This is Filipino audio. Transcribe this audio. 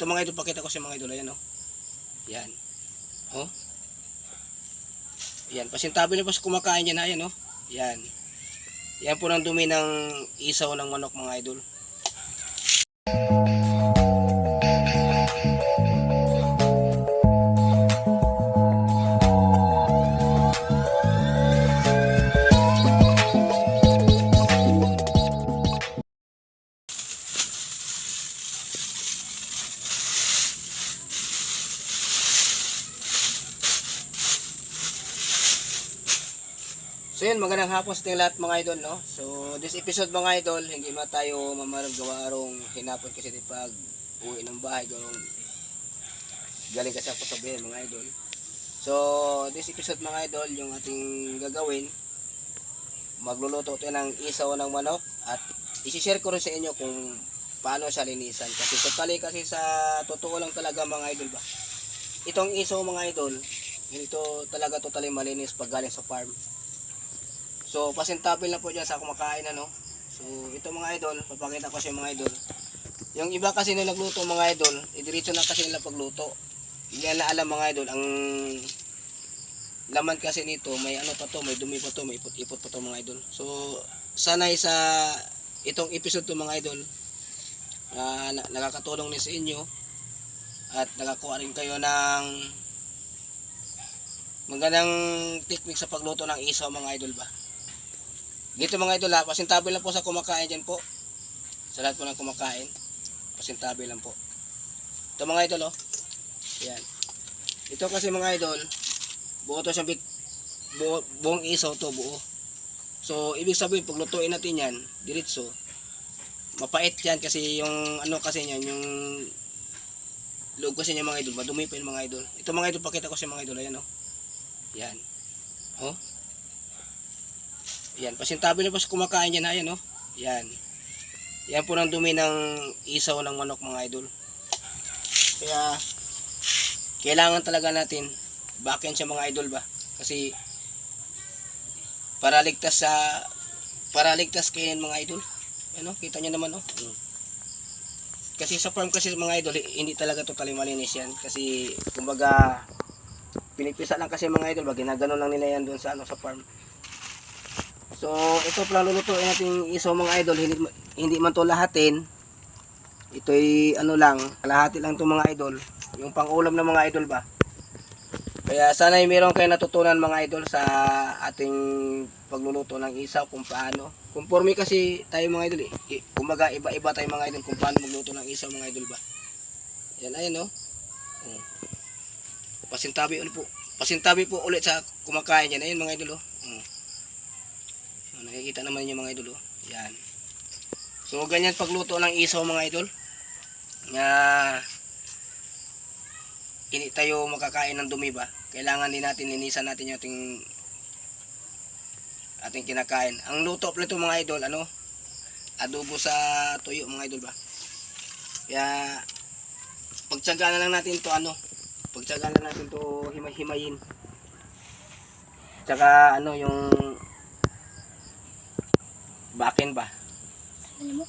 Ito mga idol, pakita ko sa mga idol. Ayan, oh. Yan. Oh. Yan. Pasintabi na po sa kumakain yan. Ayan, oh. Yan. Yan po ng dumi ng isaw ng manok mga idol. So yun, magandang hapon sa ating lahat mga idol, no? So this episode mga idol, hindi na tayo mamarag gawa arong hinapon kasi di pag uwi ng bahay, galing kasi ako sa bayan mga idol. So this episode mga idol, yung ating gagawin, magluluto tayo ng isaw ng manok at isi-share ko rin sa inyo kung paano siya linisan. Kasi totally kasi sa totoo lang talaga mga idol ba, itong isaw mga idol, ito talaga totally malinis pag galing sa farm. So, pasintabil na po dyan sa kumakain, ano. So, ito mga idol, papakita ko sa mga idol. Yung iba kasi nung nagluto mga idol, idiretso na kasi nila pagluto. Hindi na alam mga idol, ang laman kasi nito, may ano pa to, may dumi pa to, may ipot-ipot pa to mga idol. So, sanay sa itong episode to mga idol, nakakatulong din sa inyo at nakakuha rin kayo ng magandang technique sa pagluto ng isaw mga idol ba. Dito mga idol ha, pasintabi lang po sa kumakain dyan po. Sa lahat po ng kumakain, pasintabi lang po. Ito mga idol oh. Yan. Ito kasi mga idol, buo to siya, buong isaw to buo. So ibig sabihin pag lutuin natin yan, diretso, mapait yan kasi yung ano kasi yan, yung loob kasi niya mga idol, madumi pa yung mga idol. Ito mga idol, pakita ko sa mga idol, ayan oh. Yan. Oh. Yan, pasintabi na po sa kumakain yan, ayan oh. Yan. Yan po ng dumi ng isaw ng manok mga idol. Kaya kailangan talaga natin bakin siya mga idol ba. Kasi para ligtas kainin mga idol. Ano, kita niyo naman oh. Kasi sa farm kasi mga idol, hindi talaga totally malinis yan. Kasi kumbaga pinipisa lang kasi mga idol, ginaganon lang nila yan doon sa ano sa farm. So ito pala lulutuin natin isaw mga idol, hindi man to lahatin. Ito'y ano lang, kalahati lang to mga idol, yung pang-ulam ng mga idol ba. Kaya sana ay meron kayo natutunan mga idol sa ating pagluluto ng isaw kung paano. Conforme kasi tayo mga idol kumbaga iba-iba tayo mga idol kung paano magluto ng isaw mga idol ba. Yan ayan no. Pasintabi ulit po. Pasintabi po ulit sa kumakain yan. Ayan mga idol oh. Nakikita naman niyo mga idol oh. Yan. So ganyan pagluto ng isaw mga idol. Na hindi tayo makakain ng dumi ba. Kailangan din natin linisan natin yung ating kinakain. Ang luto pala ito mga idol, ano? Adobo sa tuyo mga idol ba. Kaya pagtiyagaan na lang natin to ano. Pagtiyagaan na natin to himay-himayin. Tsaka ano yung bakin ba? Alamok.